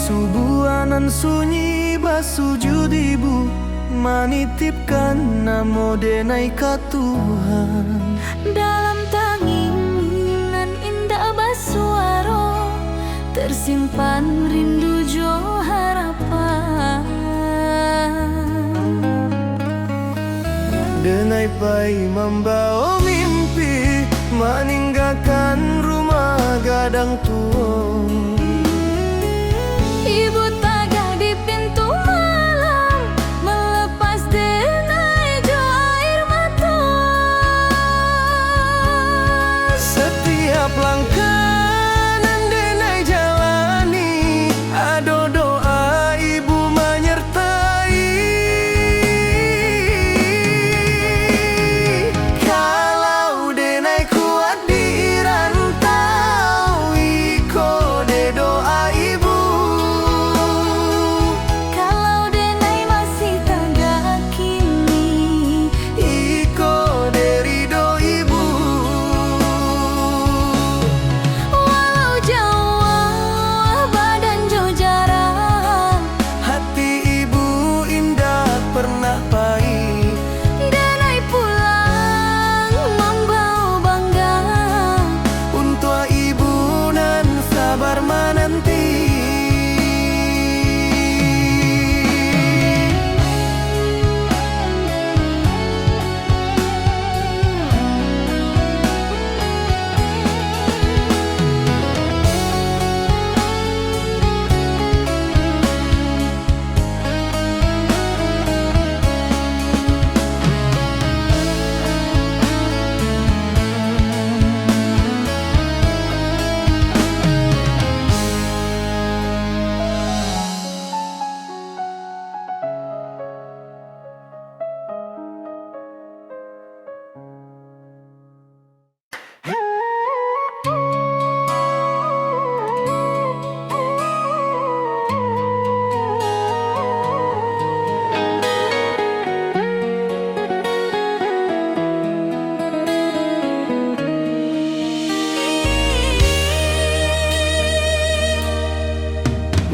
subuanan sunyi basujud ibu, manitipkan namo denai ka Tuhan. Dalam tanginan indah basuaro, tersimpan rindu jo harapan. Denai pai membawa mimpi, meninggalkan rumah gadang tua. Ibu tagah di pintu malam, melepas denai jo air mata. Setiap langkah nan denai jalani, ado doa ibu menyertai. Kalau denai kuat di rantau, iko de doa ibu. Kalau denai masih tagah kini, Iko de ridho ibu. walau jauh badan jo jarak, Hati ibu indah pernah pahit. denai pulang membawa bangga. Untuk ibu nan sabar menanti.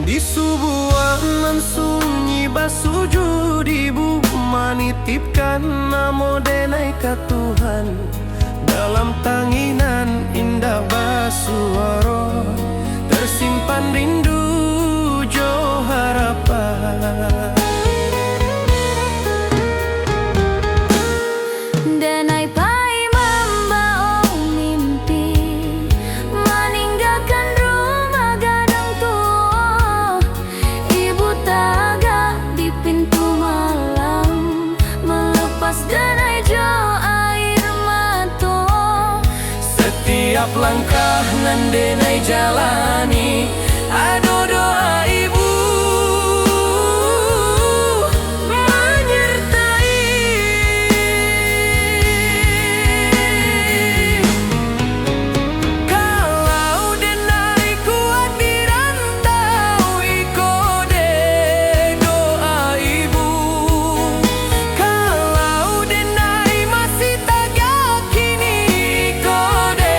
Di subuanan sunyi basujud ibu, manitipkan namo denai ka Tuhan. Dalam tanginan indah basuaro, tersimpan rindu jo harapan. Denai pai membawa mimpi, meninggalkan rumah gadang tua. Ibu tagah di pintu malam, melepas denai jo air mata. Setiap langkah nan denai jalani, ado doa ibu menyertai. Kalau denai kuat di rantau, iko de doa ibu. Kalau denai masih tagah kini, iko de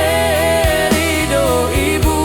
ridho ibu.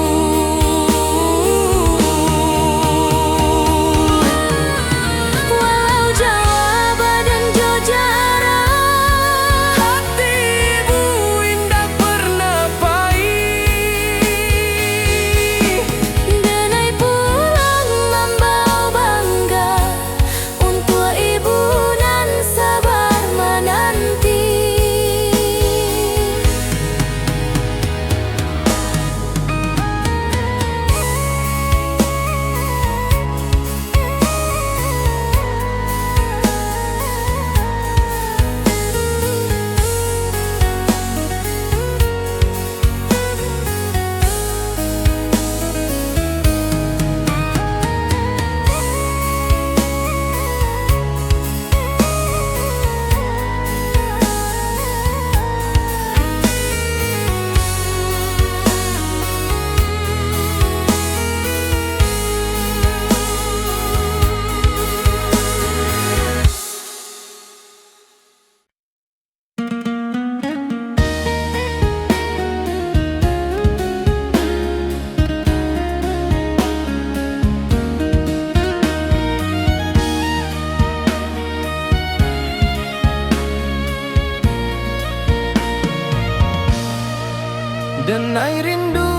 Denai rindu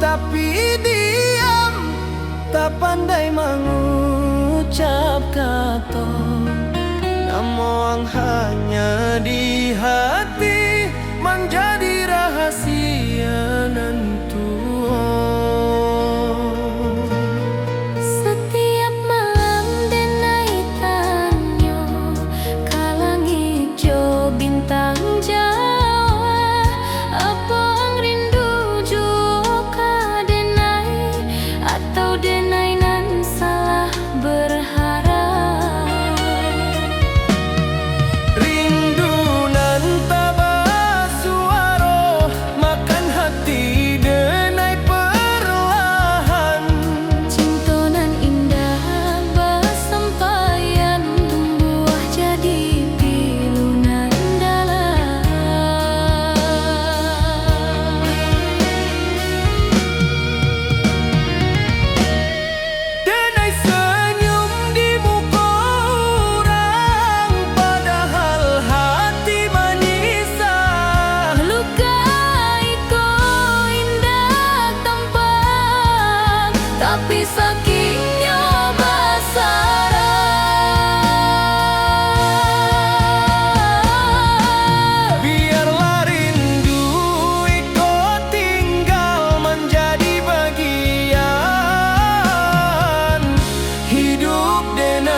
tapi diam, tak pandai mengucap kata. Namun hanya di hati menjadi rahasia nantu. Setiap malam denai tanyo, kalang hijau bintang Jawa. Apa ang rindu juga denai, atau denai nan salah berharap? Rindu nan tak basuaro, makan hati denai perlahan. Cinta nan indah bersampaian, tumbuh jadi pilu nan dalam. Denai senyum di muka orang, padahal hati menyisah. Melukai ko indah tampak, tapi sakitnya basarah. Biarlah rindu ikut tinggal menjadi bagian hidup denai.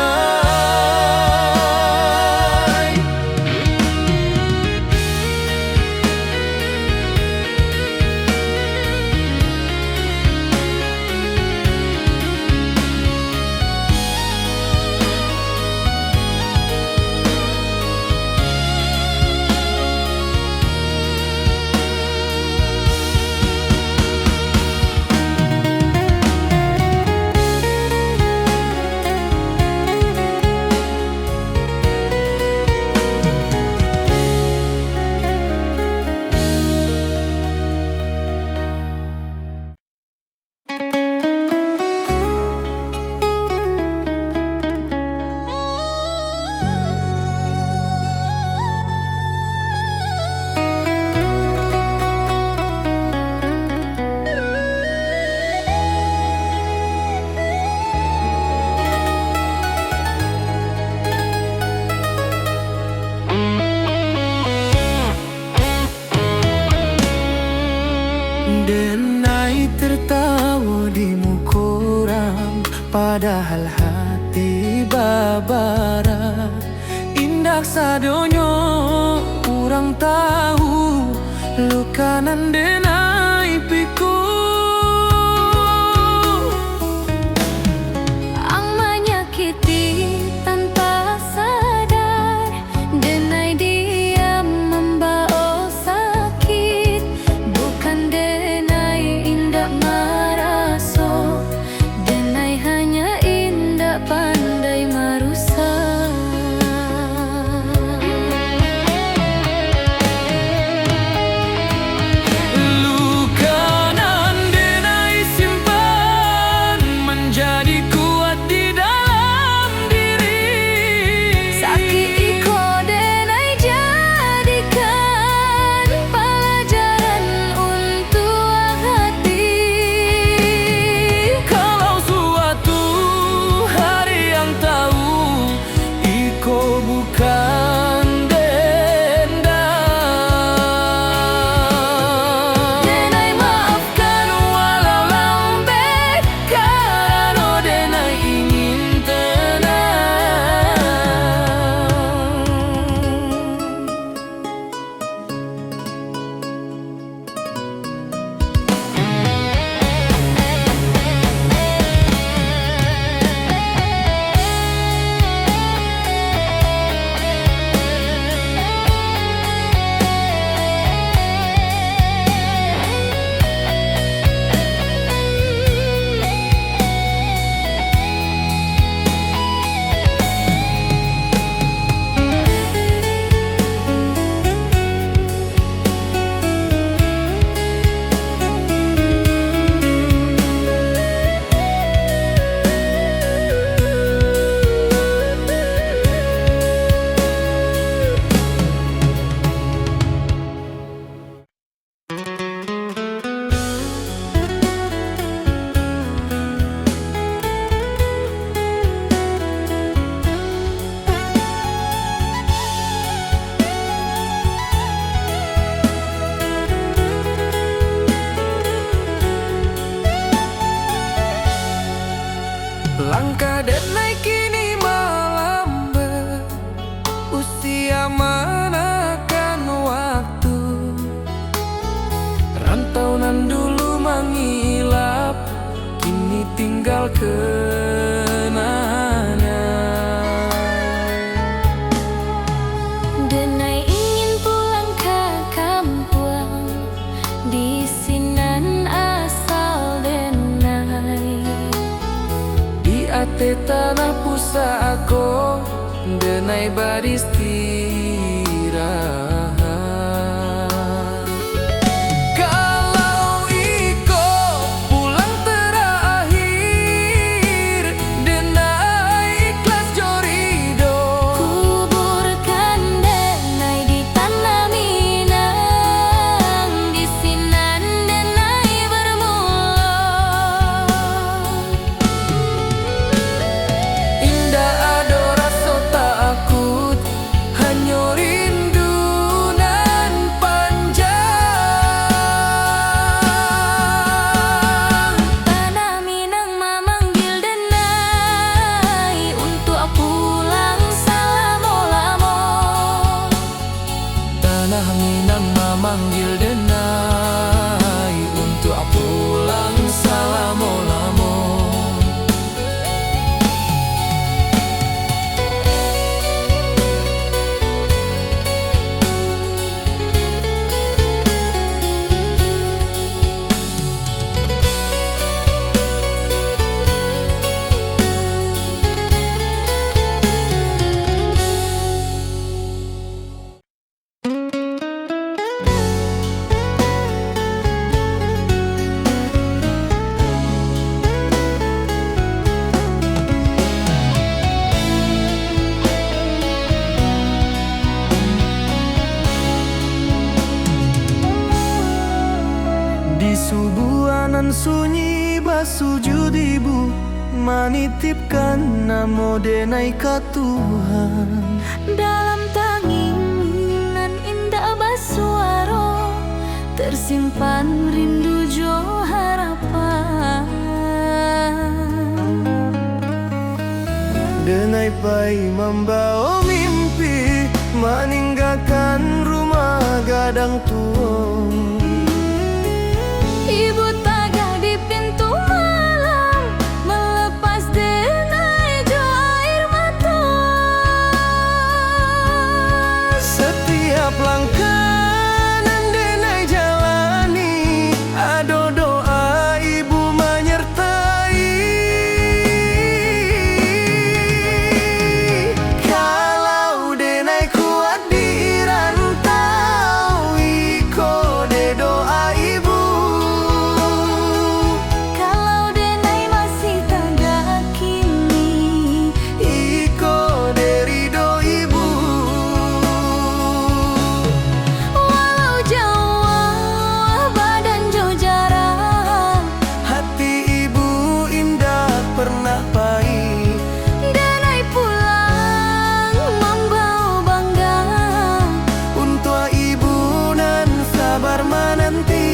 Denai tertawa di muka orang, padahal hati babara. Indah sadonyo orang tahu, luka nan denai piku. Ang menyakiti tanpa sadar, denai diam membawa sakit. Bukan denai indah maraso, denai hanya indah pandai merusak. Luka tinggal kenangan. Denai ingin pulang ke kampung, di sinan asal denai. Di ate tanah pusa aku, denai beristirahat. Kalau iko pulang terakhir, denai ikhlas jorido. Kuburkan denai di tanah Minang, di sinan denai bermula. Indah ado rasa takut, hanya rindu nan panjang. Tanah Minang memanggil denai untuk pulang selama-lama. Tanah Minang memanggil denai untuk pulang selama-lama. Di subuhanan sunyi basujud ibu, menitipkan namo denai ka Tuhan. Dalam tanginan indah basuaro, tersimpan rindu jo harapan. Denai pai membawa mimpi, meninggalkan rumah gadang tua. Ibu tagah di pintu malam, melepas denai jo air mata. Setiap langkah nan denai jalani, ado doa ibu menyertai. Kalau denai kuat di rantau, iko de doa ibu. Kalau denai masih tagah kini, Iko de ridho ibu. walau jauh badan jo jarang, Hati ibu indah pernah pahit. denai pulang membawa bangga. Untuk ibu nan sabar menanti.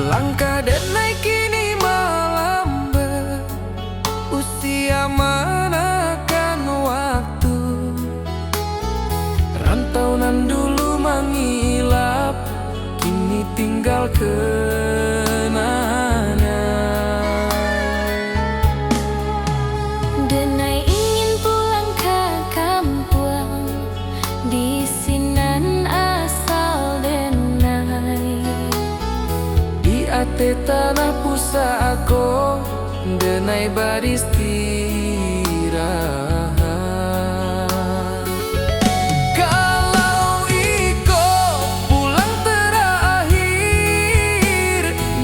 Langkah denai kini melambat, usia menekan waktu. Rantau nan dulu mengilap, kini tinggal kenangan. Denai ingin pulang ke kampung, di sinan asal denai. Di ate tanah pusa aku, denai beristirahat. Kalau iko pulang terakhir,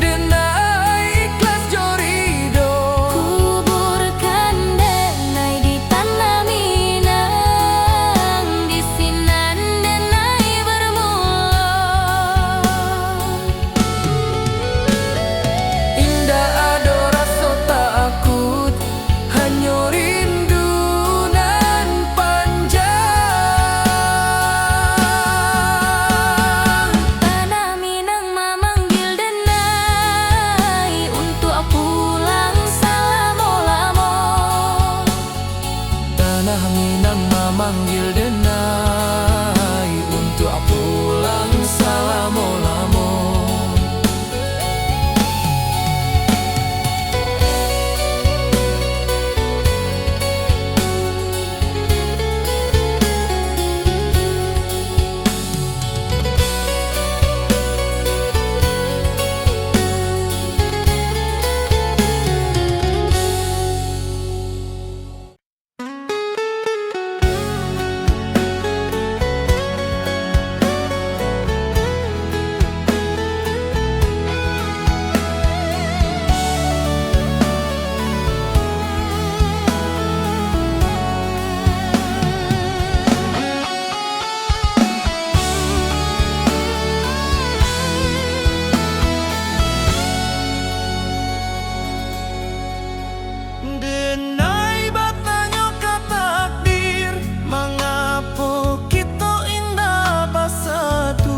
denai ikhlas jorido. Kuburkan denai di tanah Minang, di sinan denai bermula. Indah ado rasa takut, hanya rindu nan panjang. Tanah Minang memanggil denai untuk pulang selama-lama. Tanah Minang memanggil denai untuk pulang selama-lama. Denai bertanya ke takdir, mengapa kita indah bersatu?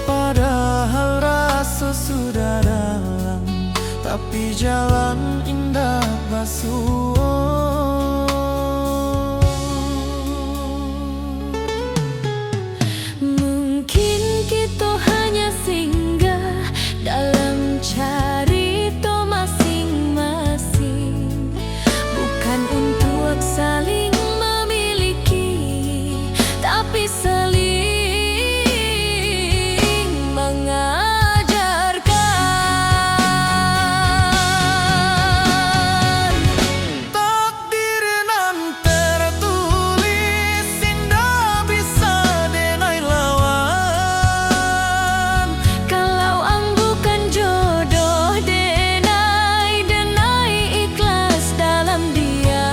Padahal rasa sudah dalam, tapi jalan indah basuh. Mungkin kita hanya singgah dalam carita masing-masing, bukan untuk saling memiliki, tapi saling mengajarkan. Takdir nan tertulis indah bisa denai lawan. Kalau bukan jodoh denai, denai ikhlas dalam dia.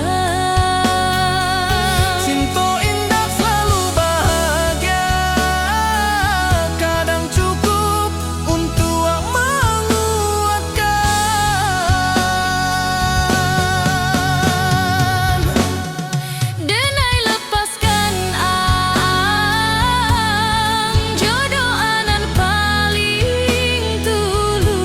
Cinta indah selalu bahagia, kadang cukup untuk menguatkan. Denai lepaskan jodoh anan paling tulus.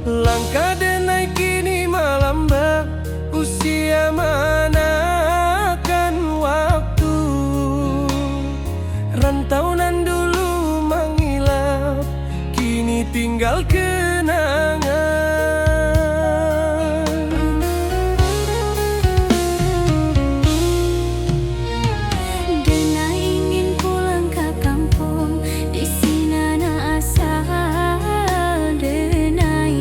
Langkah denai kini melambat, usia manakan waktu. Rantau nan dulu mengilap, kini tinggal kenangan. Denai ingin pulang ke kampung, di sini asal denai.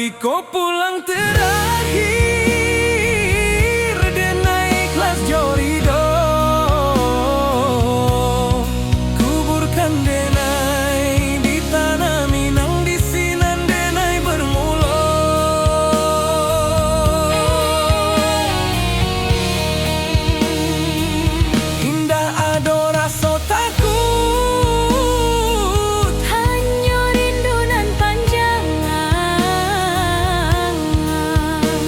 kali kau pulang terakhir, denai ikhlas jorido kuburkan denai di tanah Minang, di sinan denai bermula. Indah ado rasa takut, hanya rindu nan panjang.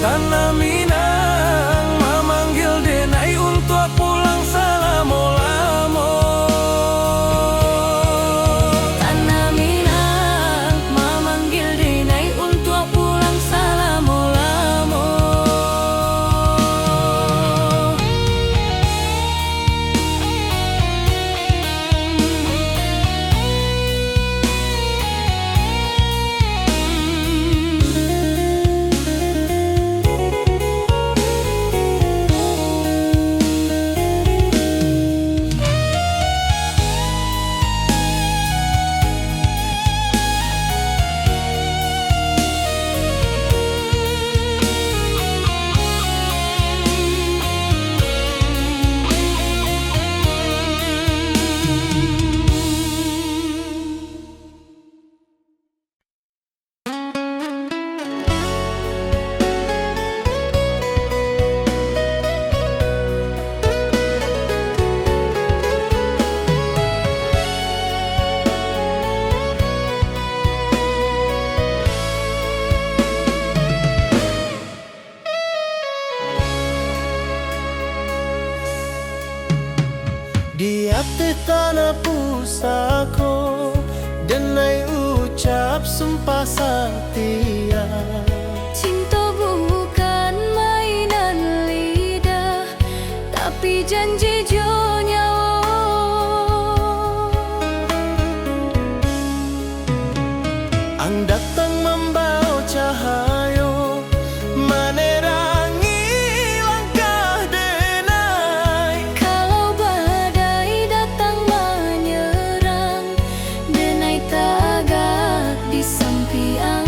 tanah Minang memanggil denai untuk pulang selama-lama. Tanah Minang memanggil denai untuk pulang selama-lama. Di hati tanah pusako, denai ucap sumpah setia. Cinta bukan mainan lidah, tapi janji jo nyawa. Ang datang membawa cahayo, menerangi langkah denai. Kalau badai datang menyerang, denai tagak di sampiang.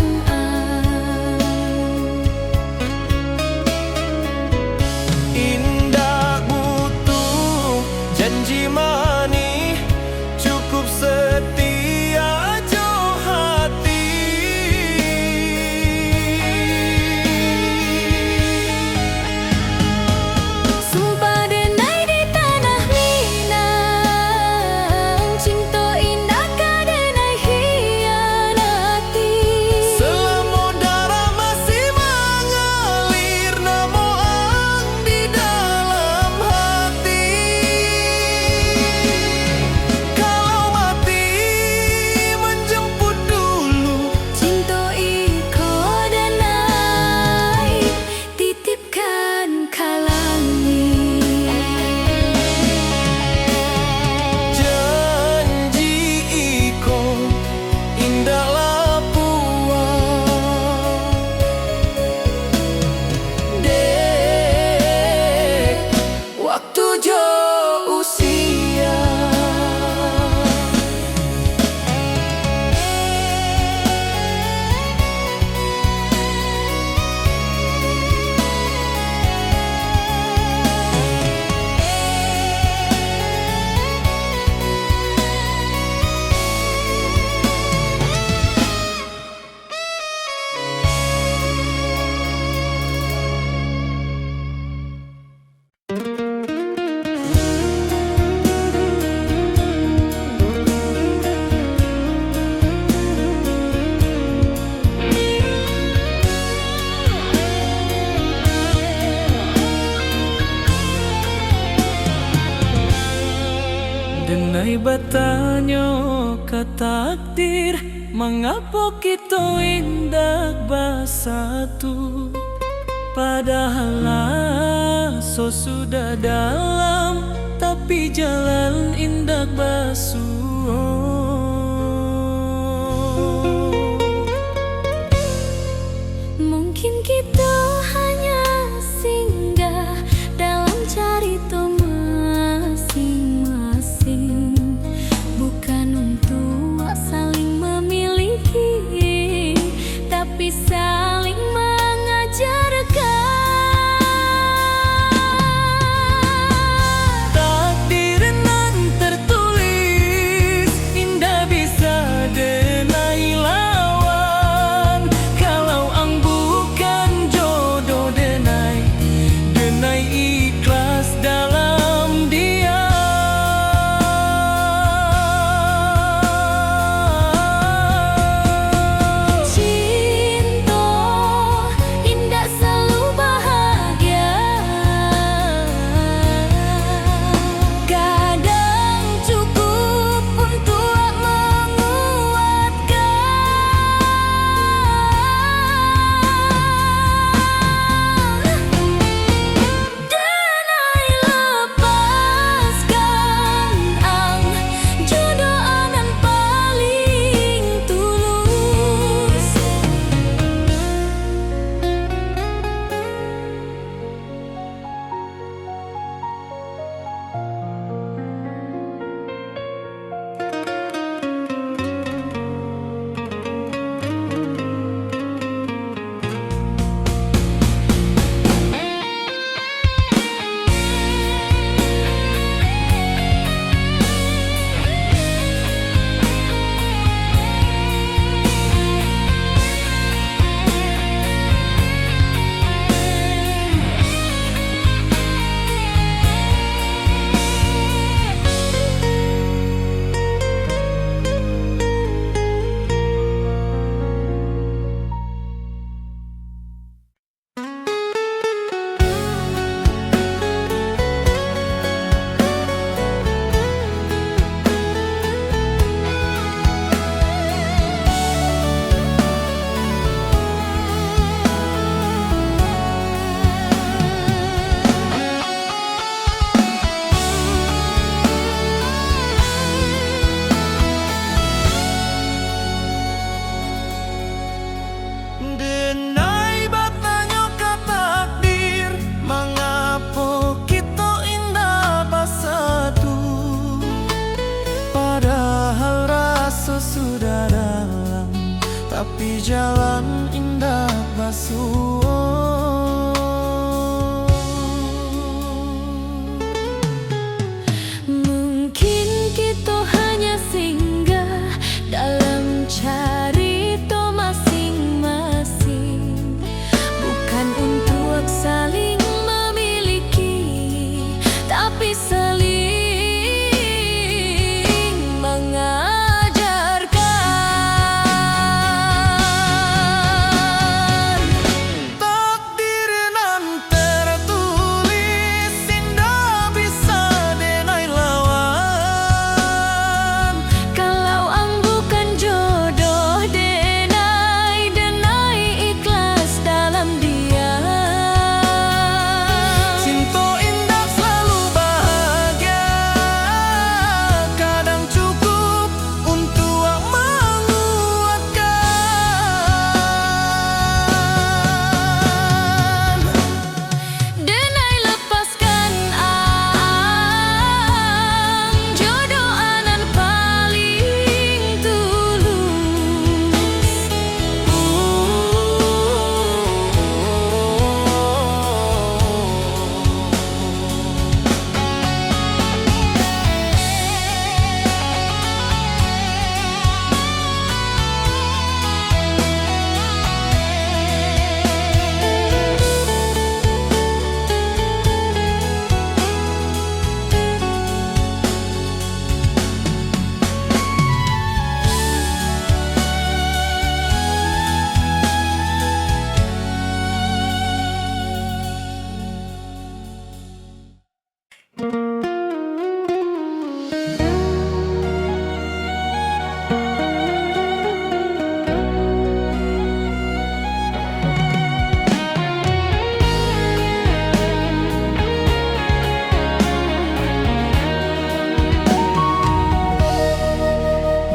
Indah butuh janji manis, cukup setia jo hati. Sumpah denai di tanah Minang, cinta indah ka denai hianati. Selama darah masih mengalir, namo ang di dalam hati. Kalau mati menjemput dulu, Cinta iko denai titipkan kalangi. janji iko indah lapuan. Dek, waktu jo usia. Denai bertanya ke takdir, mengapa kita indah bersatu? Padahal so sudah dalam, tapi jalan indah basuh. Mungkin kita hanya singgah dalam carita masing-masing, bukan untuk saling memiliki, tapi saling tapi jalan indah basuh. Mungkin kita hanya singgah dalam cerita masing-masing, bukan untuk saling memiliki, tapi saling mengajarkan. Takdir nan tertulis indah bisa denai lawan. Kalau ang bukan jodoh, denai ikhlas dalam dia. Cinta indah selalu bahagia, kadang cukup untuk menguatkan. Denai lepaskan ang jodoh anan paling tulus.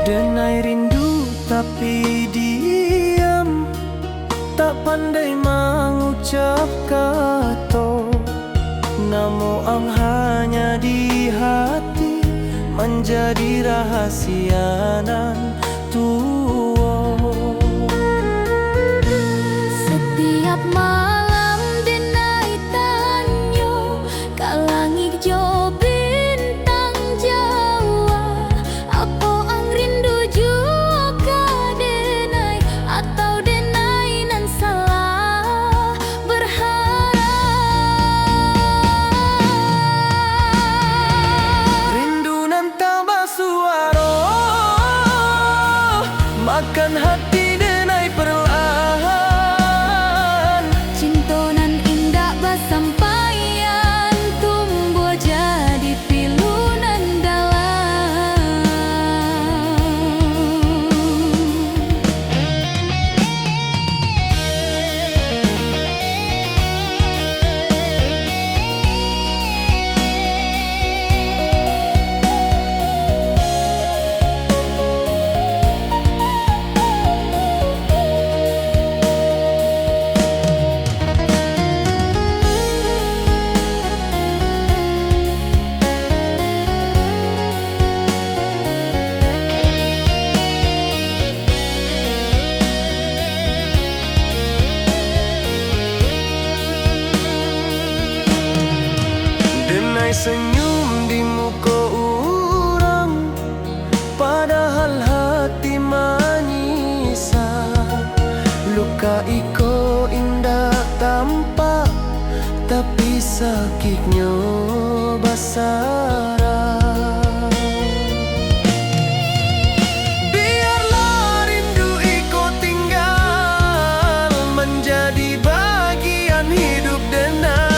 Denai rindu tapi diam, tak pandai mengucap kata. Namo ang hanya di hati, menjadi rahasia nan tua. Setiap malam denai tanyo ka langit jo bintang Jawa, apa ang rindu juga denai atau denai nan salah berharap. Rindu nan tambah suara, makan hati denai perlahan. Cinta nan indah basampaian, tumbuh jadi pilu nan dalam. Denai senyum di muka orang, padahal hati menyisal. Luka iko indah tampak, tapi sakitnya basara. Biarlah rindu iko tinggal, menjadi bagian hidup denai.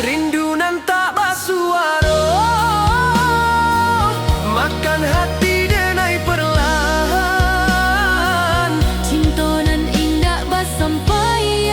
Rindu nan tak basuara, makan hati denai perlahan. Cinta nan indah basampaian,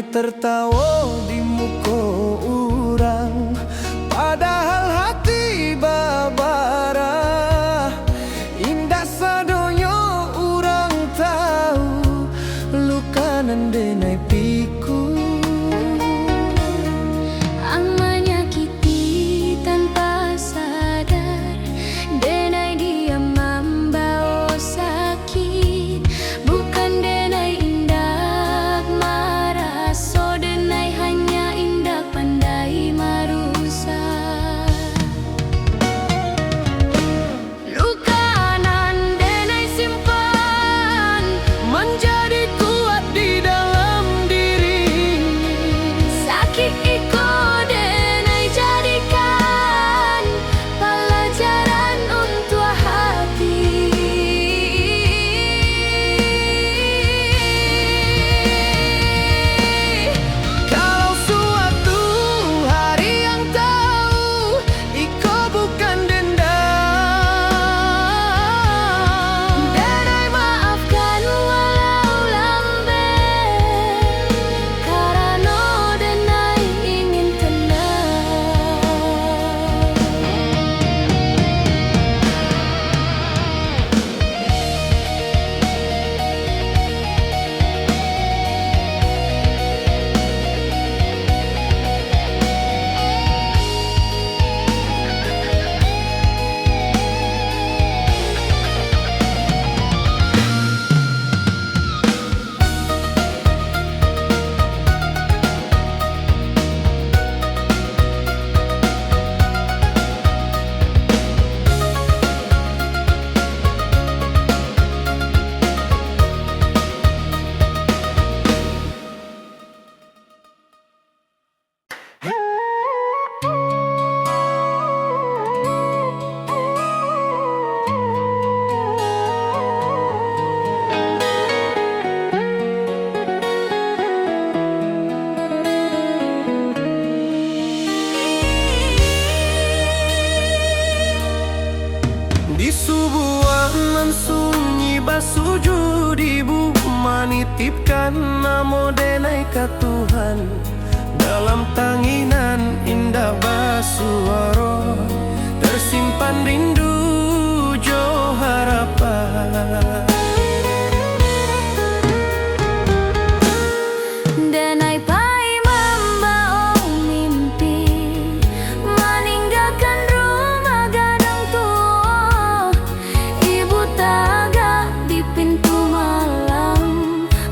tertawa di muka orang, padahal hati babara. Indah sadoyo orang tahu, luka nan denai piku. Ang menyakiti tanpa sadar, denai dia membawa sakit. Bukan denai indah marah, so denai hanya indah pandai marusak. Luka nan denai simpan Menjadi kuat di dalam diri. sakit iko denai jadikan pelajaran untuk hati. Kalau suatu hari yang tahu iko bukan dendam, Denai maafkan walau lambat, karena denai ingin tenang. Di sebuah nan sunyi basujud ibu menitipkan namo denai ka Tuhan. Dalam tanginan indah basuaro tersimpan rindu jo harapan. Denai pai membawa mimpi, meninggalkan rumah gadang tua. Ibu tagak di pintu malam,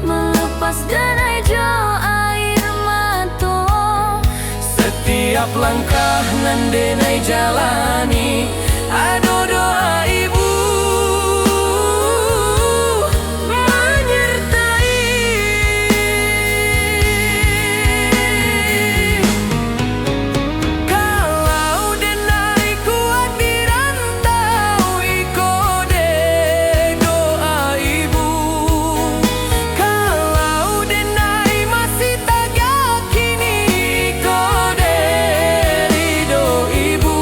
melepas denai jo air mata. Setiap langkah nan denai jalani, ada doa ibu menyertai. Kalau denai kuat di rantau, iko de doa ibu. Kalau denai masih tagak kini, iko de ridho ibu.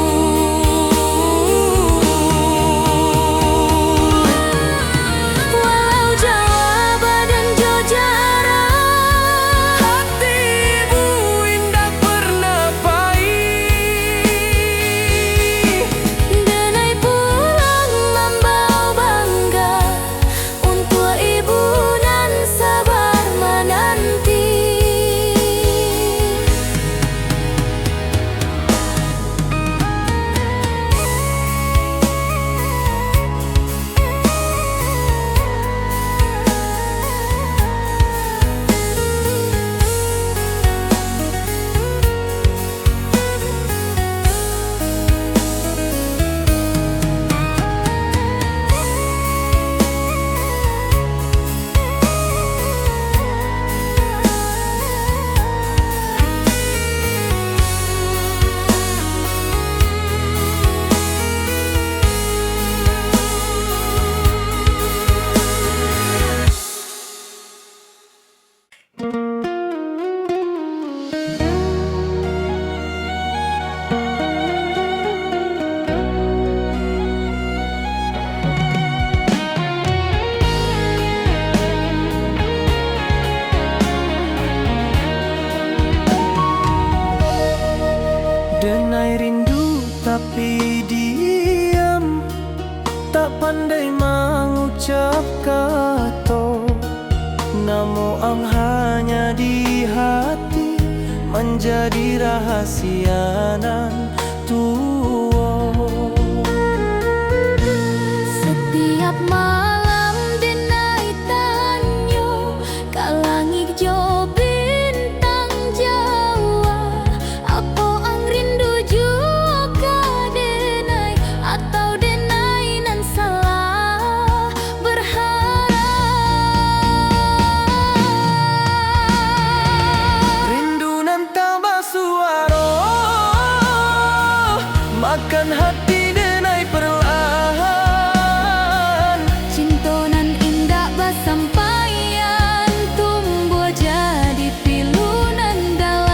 tak pandai mengucap kata, namo ang hanya di hati menjadi rahasia nan tua. Setiap malam denai tanyo kalangig jo bintang Jawa. Apa ang rindu jua ka denai atau denai nan salah berharap. Rindu nan tambah suara, makan hati denai perlahan. Cintonan indah basampaian tumbuh jadi pilunan dalam.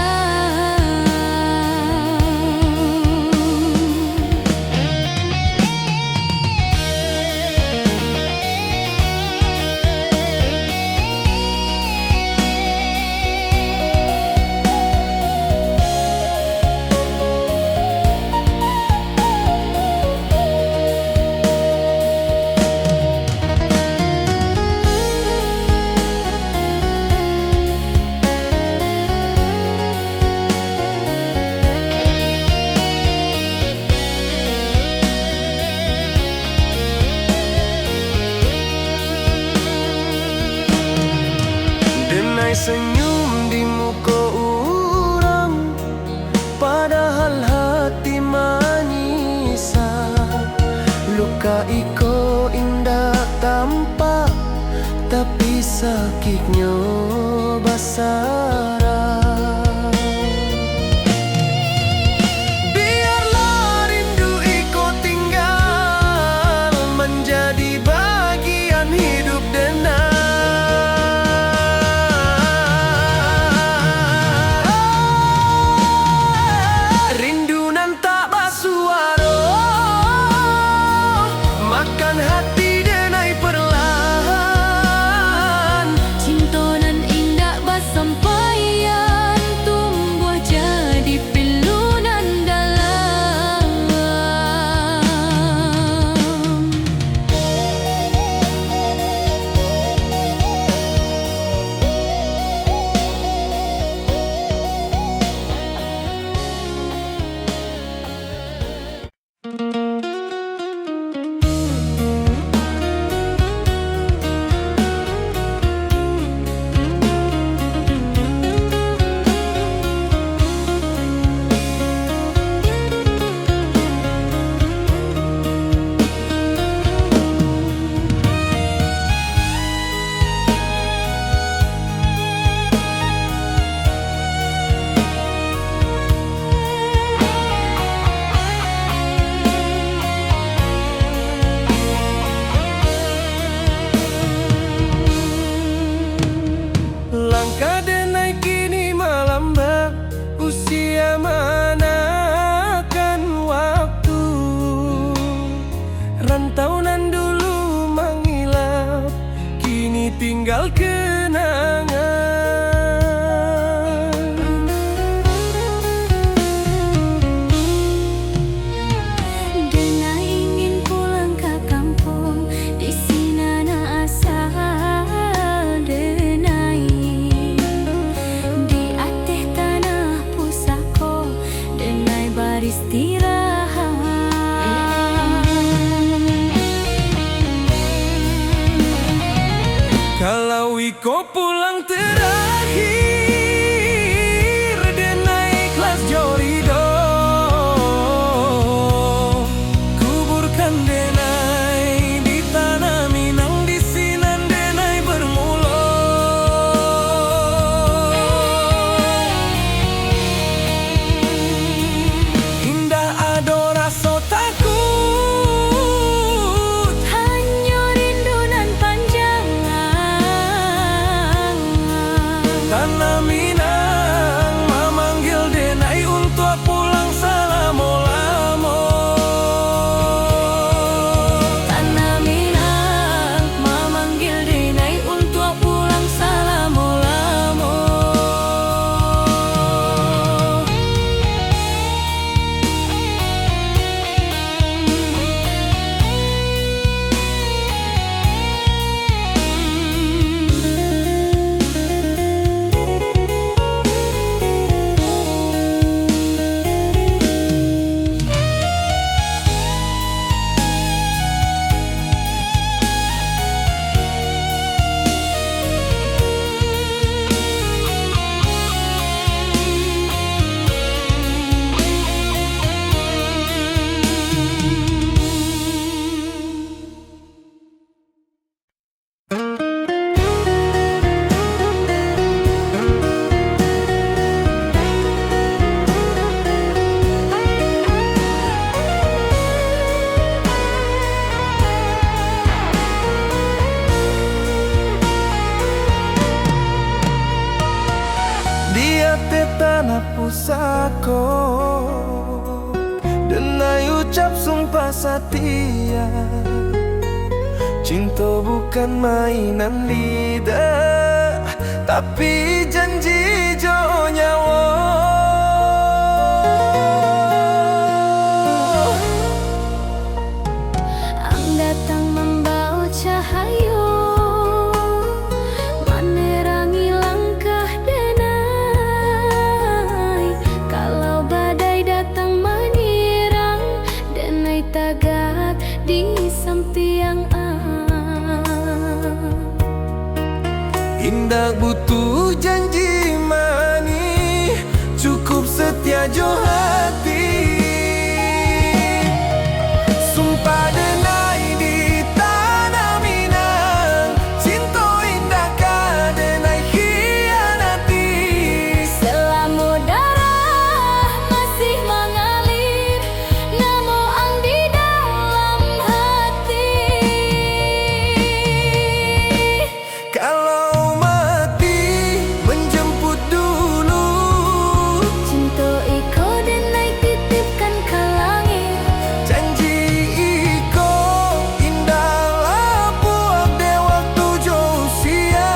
Denai senyum di muka orang, padahal hati menyisak. Luka iko indah tampak, tapi sakitnya basara. Biarlah rindu iko tinggal menjadi bagian hidup denai. Rindu nan tak bersuara, makan hati denai perlahan. Cintonan indah basampaian tumbuh jadi pilunan dalam. Langkah denai kini melambat, usia manakan waktu. Rantau nan dulu mengilap, kini tinggal kenangan. Denai ingin pulang ke kampung, di sana asal denai. Di ateh tanah pusako, denai beristirahat. Kalau iko pulang terakhir, denai ikhlas jorido. Kuburkan denai di tanah Minang, di sinan denai bermula. Indah ado rasa takut, Hanya rindu nan panjang. tanah Minang memanggil denai untuk pulang selama-lama. Tanah Minang memanggil denai untuk pulang selama-lama. pusako, denai ucap sumpah setia. Cinta bukan mainan lidah, tapi janji jo nyawa. Ang datang membawa cahaya, menerangi langkah denai. Kalau badai datang menyerang, denai tagak di samping Indah butuh janji manis, cukup setia jo hati. Sumpah denai di tanah Minang, cinta indah ka denai khianati. selama darah masih mengalir, namo ang di dalam hati. Kalau mati menjemput dulu, Cinta iko denai titipkan ke langit. janji iko indah buat de waktu jo usia.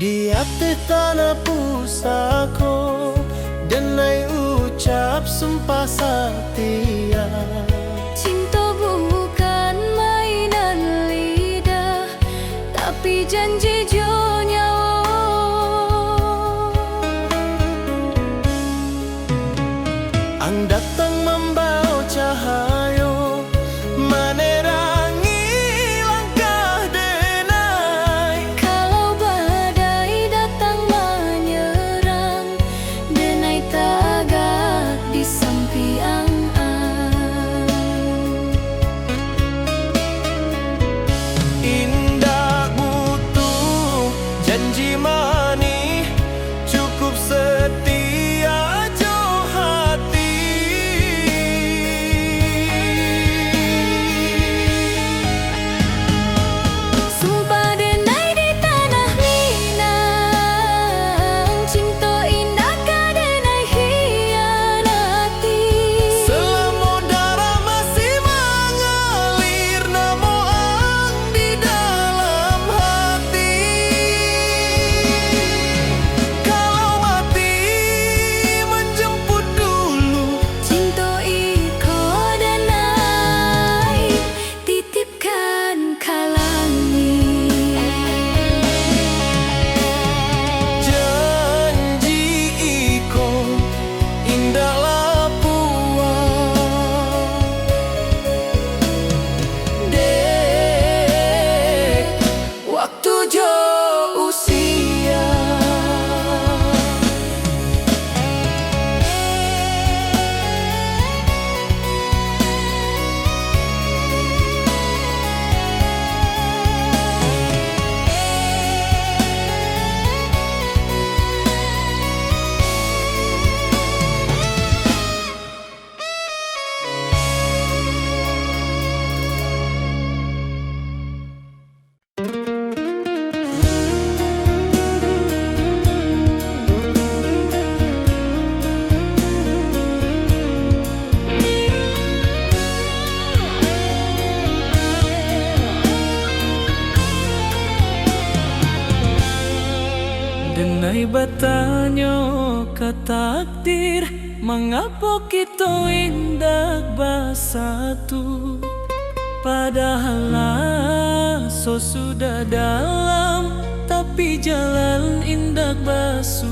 Di hati tanah pusako, denai ucap sumpah setia. Cinta bukan mainan lidah, tapi janji jo nyawa. Ang datang membawa cahaya, menerangi langkah denai. Kalau badai datang menyerang, denai tagak di samping Indah butuh Ai batanyo ka takdir, mengapa kita indak bersatu? Padahal so sudah dalam, tapi jalan indak basuh.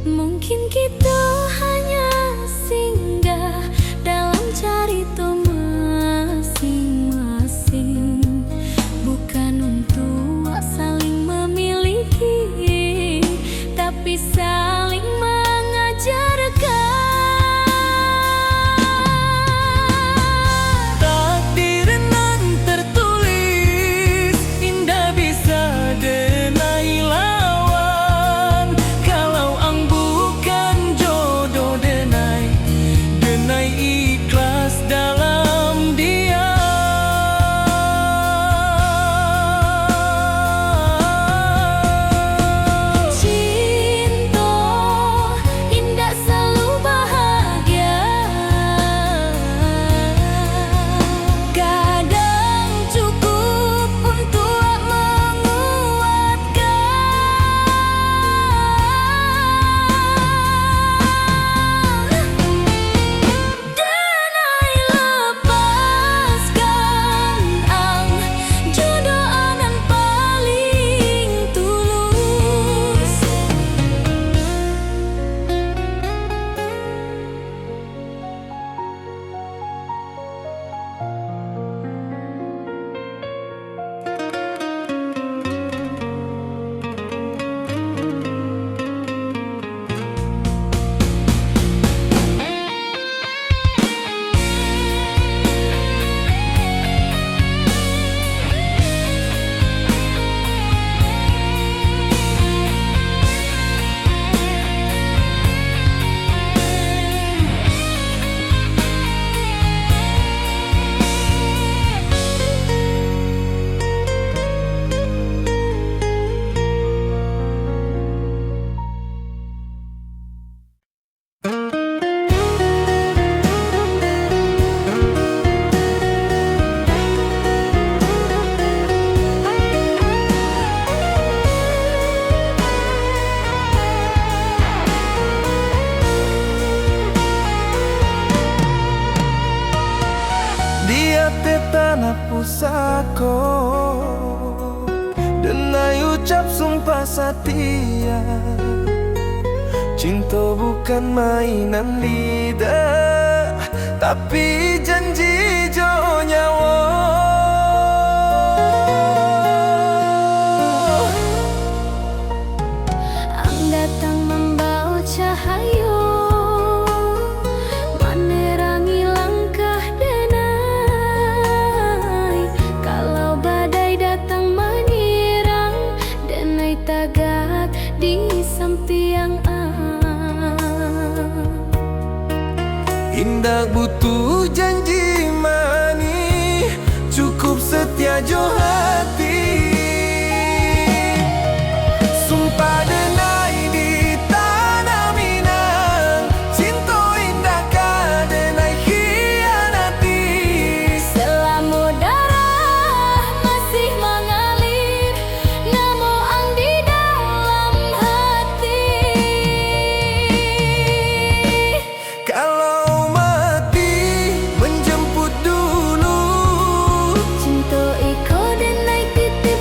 Mungkin kita hanya singgah dalam cerita masing-masing, bukan untuk saling memiliki, tapi saling mengajarkan. Takdir nan tertulis, indah bisa denai lawan. Kalau ang bukan jodoh denai, denai ikhlas dalam dia. Cinta indah selalu bahagia, kadang cukup untuk menguatkan. Denai lepaskan ang jodoh anan paling tulus. Dia te tanah pusako, denai ucap sumpah setia. Cinta bukan mainan lidah, tapi janji jo nyawa. Ang datang membawa cahaya, menerangi langkah denai. Kalau badai datang menyerang, denai tagak di samping Indak butuh janji manis, cukup setia jo hati. Sumpah denai di tanah Minang, cinta indah ka denai khianati. selama darah masih mengalir, namo ang di dalam hati. Kalau mati menjemput dulu, Cinta iko denai titip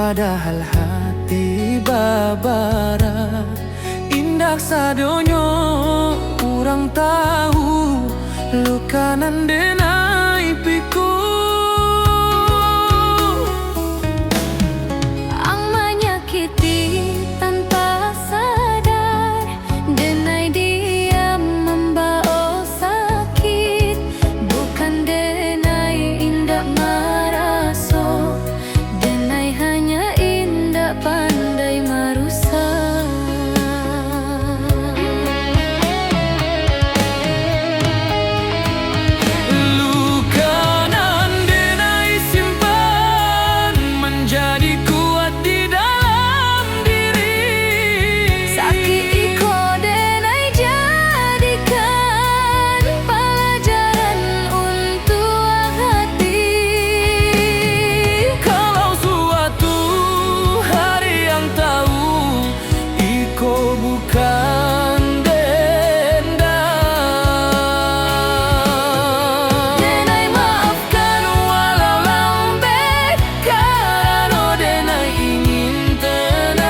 Padahal hati babara indah sadonyo urang tahu luka nan denai piku. Ang menyakiti tanpa sadar, denai diam membawa sakit, bukan denai indak maraso, denai hanya indak pandai marusak. Luka nan denai simpan menjadi kuat di dalam diri. Sakit iko denai jadikan pelajaran untuk hati. Kalau suatu hari yang tahu iko bukan dendam, Denai maafkan walau lambat karena denai ingin tenang.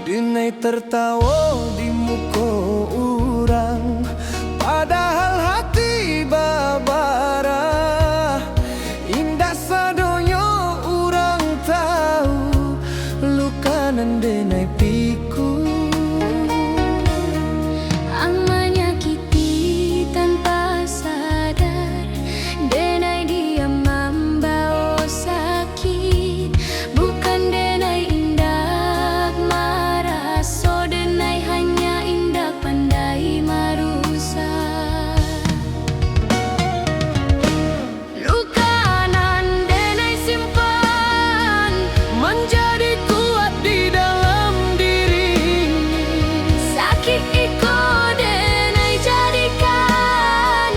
Denai tertawa di muka orang, padahal hati babara indah sadonyo orang tahu luka nan denai piku. Ang menyakiti tanpa sadar, denai diam membawa sakit, bukan denai indak maraso, denai hanya indak pandai marusak. Luka nan denai simpan Menjadi kuat di dalam diri. sakit iko denai jadikan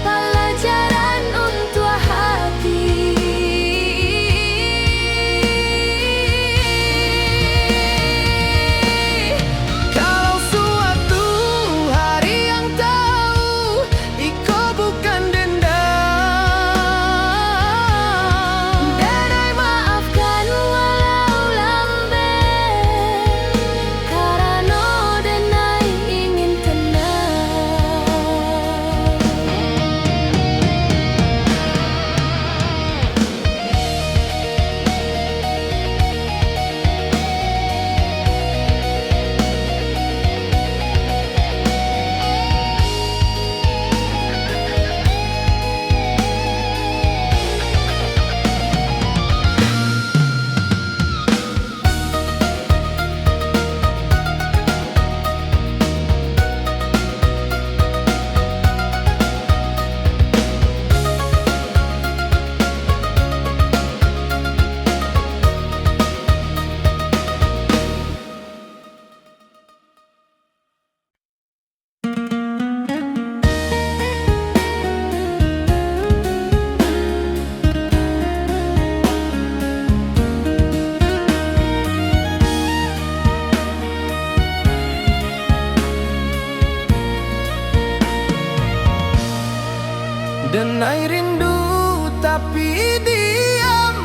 pelajaran untuk hati. Kalau suatu hari yang tahu iko bukan dendam, Denai maafkan walau lambat karena denai ingin tenang. denai rindu tapi diam,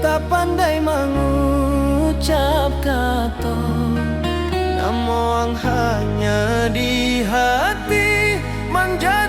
tak pandai mengucap kata. Namun moang hanya di hati menjadi